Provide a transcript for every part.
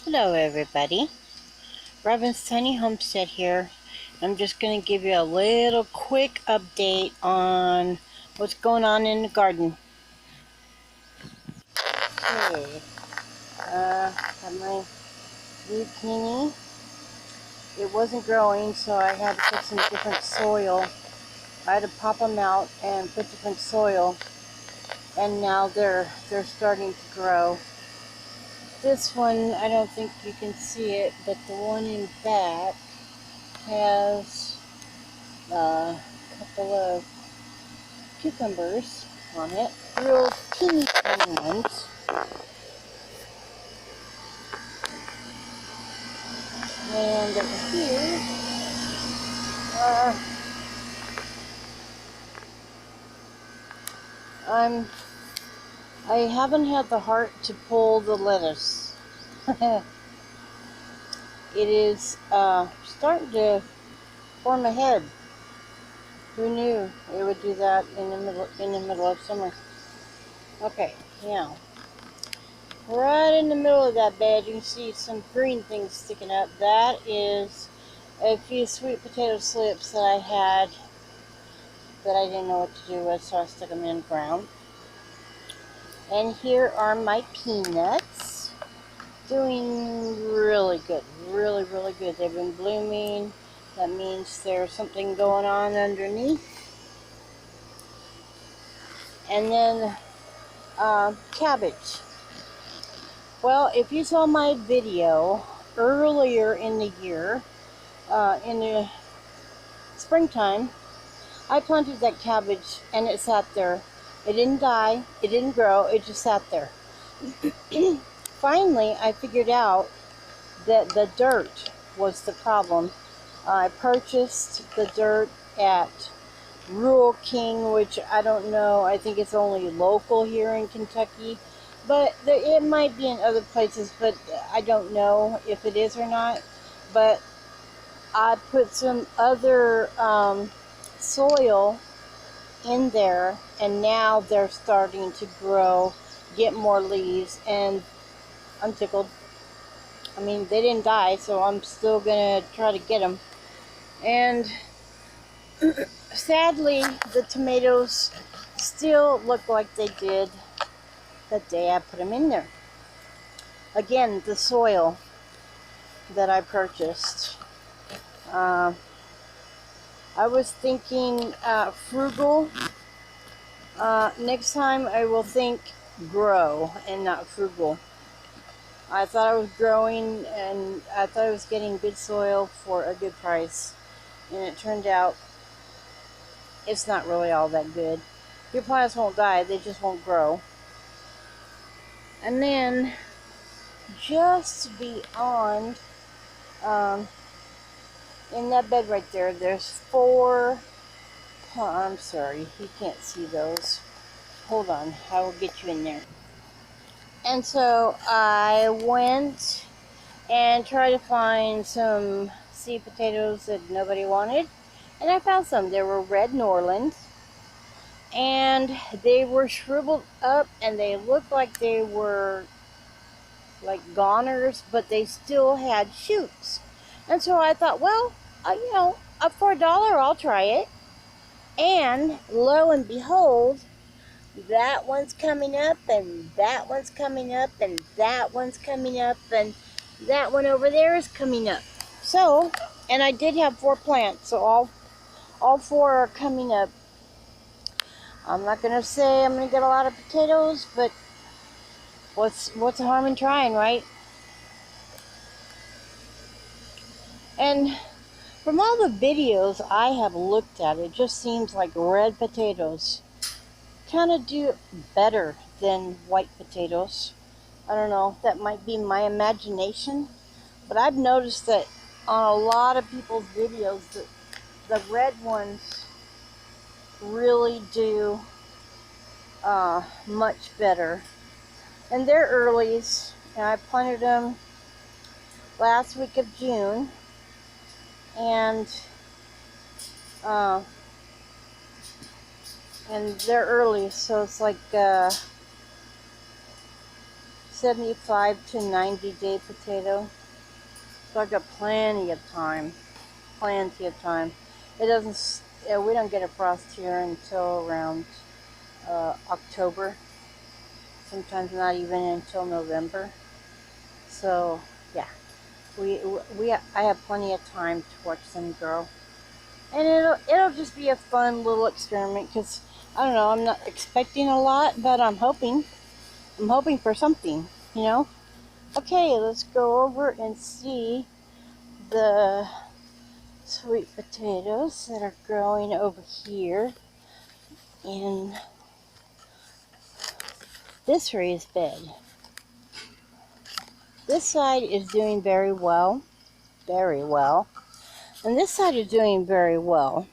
Hello everybody, Robin's Tiny Homestead here. I'm just going to give you a little quick update on what's going on in the garden. Okay, got my zucchini. It wasn't growing, so I had to put some different soil. I had to pop them out and put different soil, and now they're starting to grow. This one, I don't think you can see it, but the one in back has a couple of cucumbers on it, real teeny tiny ones. And over here, I haven't had the heart to pull the lettuce. It is starting to form a head. Who knew it would do that in the middle of summer? Okay, now right in the middle of that bed, you can see some green things sticking up. That is a few sweet potato slips that I had that I didn't know what to do with, so I stuck them in the ground. And here are my peanuts, doing really good, really good. They've been blooming. That means there's something going on underneath. And then cabbage. Well, if you saw my video earlier in the year, in the springtime, I planted that cabbage and it sat there. It didn't die, it didn't grow, it just sat there. Finally, I figured out that the dirt was the problem. I purchased the dirt at Rural King, which I don't know, I think it's only local here in Kentucky. But it might be in other places, but I don't know if it is or not. But I put some other soil in there, and now they're starting to grow, get more leaves, and I'm tickled. I mean, they didn't die, so I'm still gonna try to get them. And sadly, the tomatoes still look like they did the day I put them in there. Again, the soil that I purchased. I was thinking frugal. Next time I will think grow and not frugal. I thought I was growing and I thought I was getting good soil for a good price. And it turned out it's not really all that good. Your plants won't die, they just won't grow. And then just beyond, in that bed right there, there's 4, I'm sorry, you can't see those. Hold on, I will get you in there. And so I went and tried to find some seed potatoes that nobody wanted. And I found some. They were red Norlands. And they were shriveled up and they looked like they were like goners, but they still had shoots. And so I thought, well, for $1, I'll try it. And lo and behold, that one's coming up, and that one's coming up, and that one's coming up, and that one over there is coming up. So, and I did have 4 plants, so all 4 are coming up. I'm not gonna say I'm gonna get a lot of potatoes, but what's the harm in trying, right? And from all the videos I have looked at, it just seems like red potatoes kind of do better than white potatoes. I don't know, that might be my imagination, but I've noticed that on a lot of people's videos that the red ones really do much better. And they're earlies, and I planted them last week of June, and they're early, so it's like 75 to 90 day potato. So I've got plenty of time. Plenty of time. It doesn't, we don't get a frost here until around October. Sometimes not even until November. So yeah, I have plenty of time to watch them grow, and it'll just be a fun little experiment because I don't know, I'm not expecting a lot, but I'm hoping for something, you know. Okay, let's go over and see the sweet potatoes that are growing over here in this raised bed. This side is doing very well, and this side is doing very well.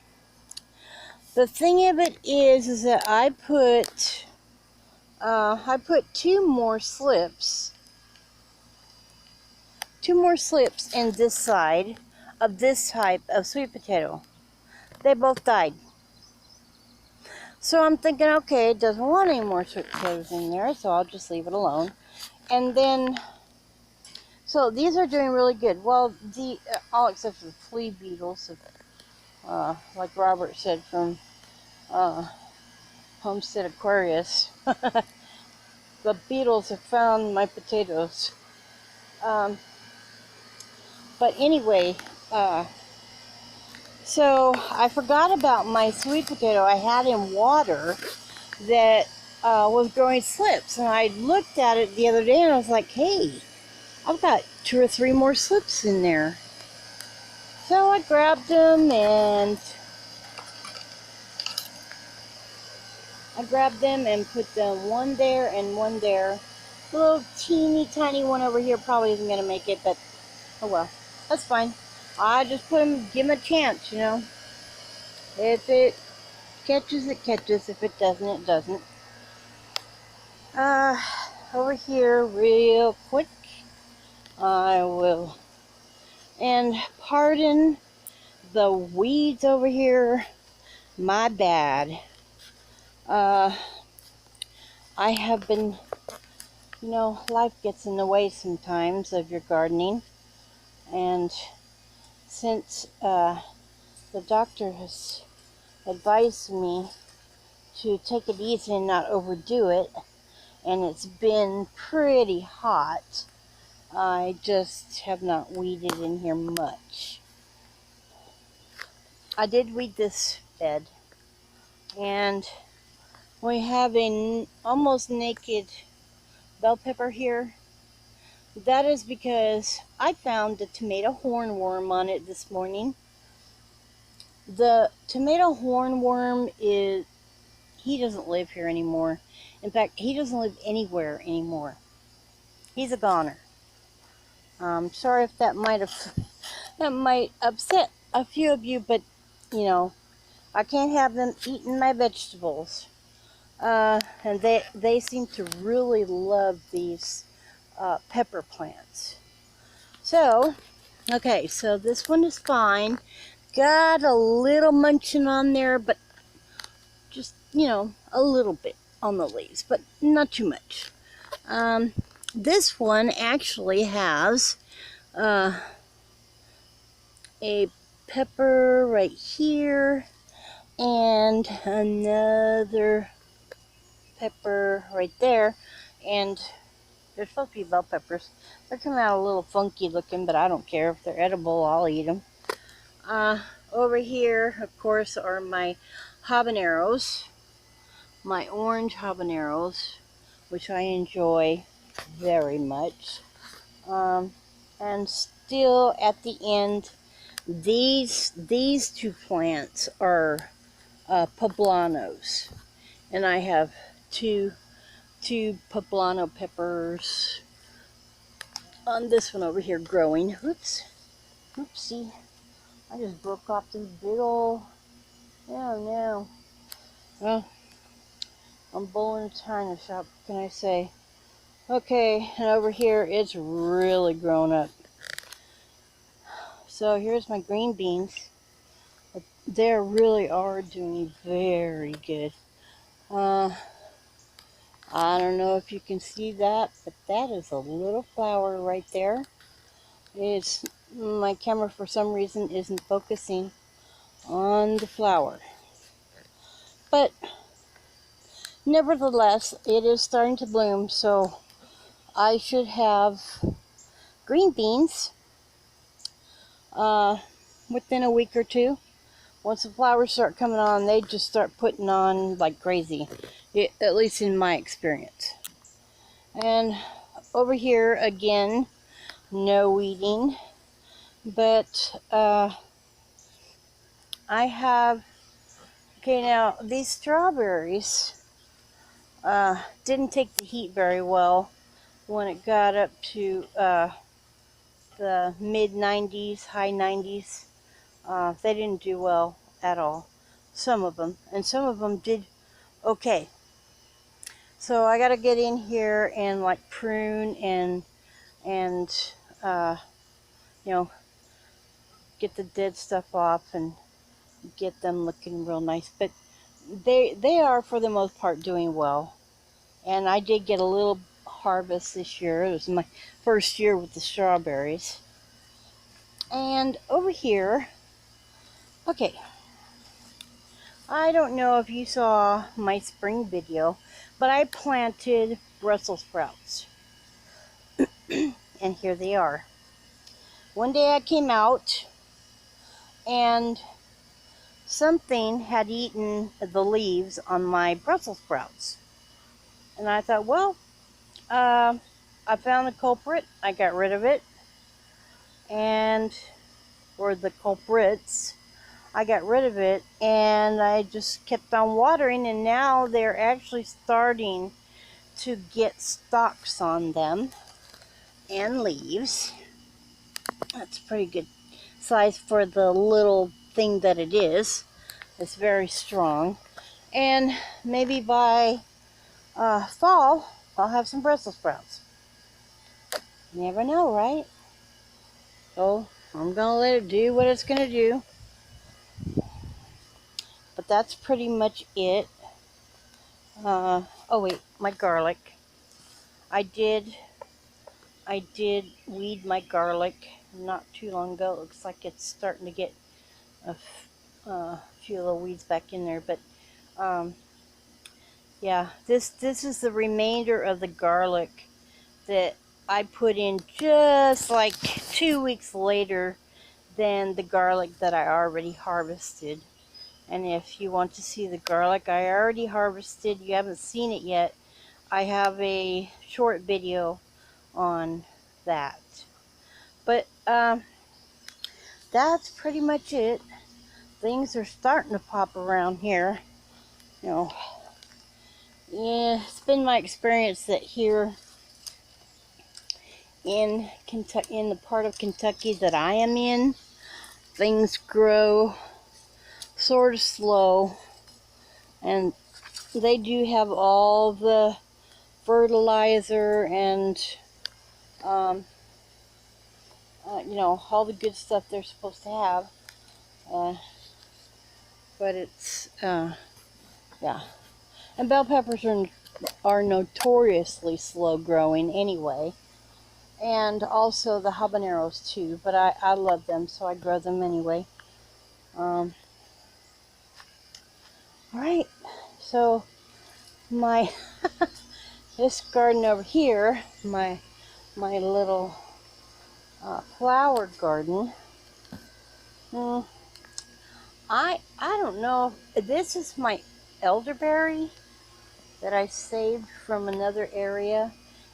The thing of it is that I put two more slips in this side of this type of sweet potato. They both died. So I'm thinking, okay, it doesn't want any more sweet potatoes in there, so I'll just leave it alone. And then, so these are doing really good. Well, all except for the flea beetles, like Robert said from Homestead Aquarius. The beetles have found my potatoes. But anyway, so I forgot about my sweet potato I had in water that was growing slips, and I looked at it the other day and I was like, hey, I've got 2 or 3 more slips in there. So I grabbed them and put them one there and one there. A little teeny tiny one over here probably isn't going to make it, but oh well, that's fine. I just put them, give them a chance, you know. If it catches, it catches. If it doesn't, it doesn't. Over here real quick, I will, and pardon the weeds over here, my bad. I have been, you know, life gets in the way sometimes of your gardening, and since the doctor has advised me to take it easy and not overdo it, and it's been pretty hot, I just have not weeded in here much. I did weed this bed, and we have an almost naked bell pepper here. That is because I found a tomato hornworm on it this morning. The tomato hornworm he doesn't live here anymore. In fact, he doesn't live anywhere anymore. He's a goner. Sorry if that might upset a few of you, but you know, I can't have them eating my vegetables. And they seem to really love these pepper plants. So, okay, so this one is fine. Got a little munching on there, but just, you know, a little bit on the leaves, but not too much. This one actually has a pepper right here and another pepper right there, and they're supposed to be bell peppers. They're coming out a little funky looking, but I don't care. If they're edible, I'll eat them. Over here, of course, are my habaneros, my orange habaneros, which I enjoy very much. And still at the end, these 2 plants are poblanos, and I have two poblano peppers on this one over here growing. Oopsie, I just broke off this big old, oh no. Well, I'm bull in a china shop, what can I say? Okay, and over here it's really grown up. So here's my green beans. They really are doing very good. I don't know if you can see that, but that is a little flower right there. It's, my camera for some reason isn't focusing on the flower. But nevertheless, it is starting to bloom, so I should have green beans within a week or two. Once the flowers start coming on, they just start putting on like crazy, at least in my experience. And over here again, no weeding, but I have, okay, now these strawberries didn't take the heat very well when it got up to the mid 90s, high 90s. They didn't do well at all. Some of them, and some of them did okay. So I got to get in here and like prune and you know, get the dead stuff off and get them looking real nice. But they are for the most part doing well. And I did get a little harvest this year. It was my first year with the strawberries. And over here, okay, I don't know if you saw my spring video, but I planted Brussels sprouts. And here they are. One day I came out and something had eaten the leaves on my Brussels sprouts. And I thought, well, I found the culprit. I got rid of it. Or the culprits. I got rid of it, and I just kept on watering, and now they're actually starting to get stalks on them and leaves. That's a pretty good size for the little thing that it is. It's very strong. And maybe by fall, I'll have some Brussels sprouts. You never know, right? So I'm going to let it do what it's going to do. But that's pretty much it. Oh wait, my garlic. I did weed my garlic not too long ago. It looks like it's starting to get a few little weeds back in there. But yeah, this is the remainder of the garlic that I put in just like 2 weeks later than the garlic that I already harvested. And if you want to see the garlic I already harvested, you haven't seen it yet, I have a short video on that. But that's pretty much it. Things are starting to pop around here. You know, yeah, it's been my experience that here in Kentucky, in the part of Kentucky that I am in, things grow sort of slow, and they do have all the fertilizer and you know, all the good stuff they're supposed to have, but it's yeah. And bell peppers are notoriously slow growing anyway, and also the habaneros too, but I love them, so I grow them anyway. Alright, so my this garden over here, my little flower garden, I don't know, this is my elderberry that I saved from another area,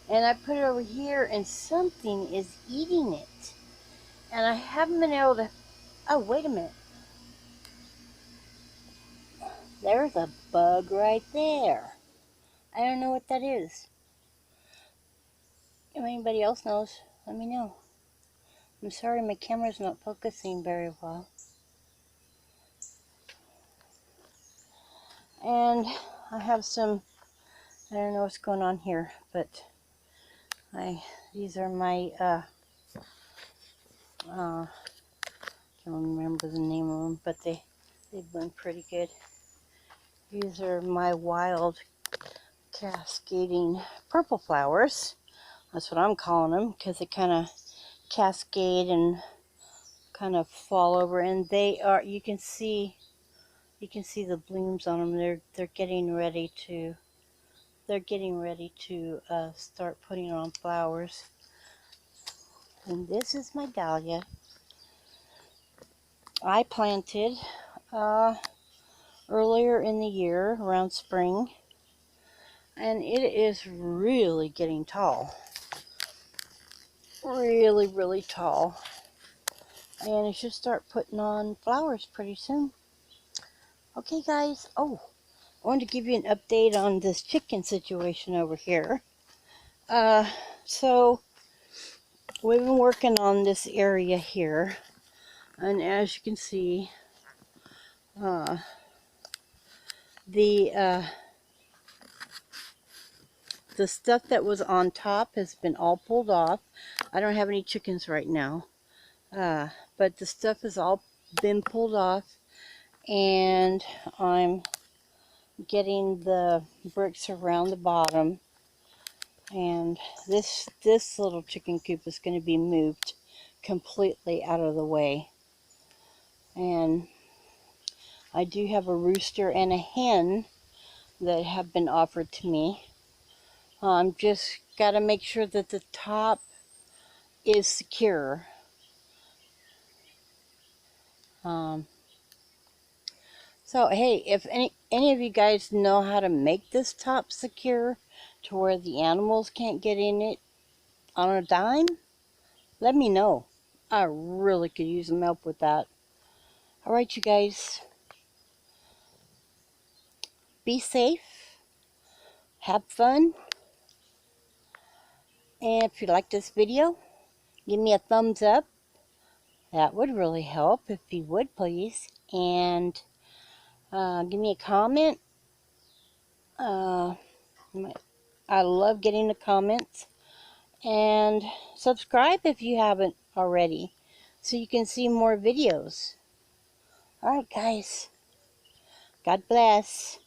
and I put it over here, and something is eating it, and I haven't been able to, oh wait a minute, there's a bug right there. I don't know what that is. If anybody else knows, let me know. I'm sorry my camera's not focusing very well. And I have some, I don't know what's going on here, but these are my, can't remember the name of them, but they've been pretty good. These are my wild cascading purple flowers. That's what I'm calling them, because they kind of cascade and kind of fall over, and they are, you can see the blooms on them. They're getting ready to start putting on flowers. And this is my dahlia. I planted earlier in the year, around spring, and it is really getting tall. Really, really tall. And it should start putting on flowers pretty soon. Okay, guys. Oh, I wanted to give you an update on this chicken situation over here. So we've been working on this area here, and as you can see, the stuff that was on top has been all pulled off. I don't have any chickens right now, but the stuff has all been pulled off, and I'm getting the bricks around the bottom, and this little chicken coop is going to be moved completely out of the way. And I do have a rooster and a hen that have been offered to me. Just got to make sure that the top is secure. So hey, if any of you guys know how to make this top secure to where the animals can't get in it on a dime, let me know. I really could use some help with that. Alright, you guys, be safe, have fun, and if you like this video, give me a thumbs up. That would really help if you would, please. And give me a comment. I love getting the comments. And subscribe if you haven't already, so you can see more videos. Alright, guys. God bless.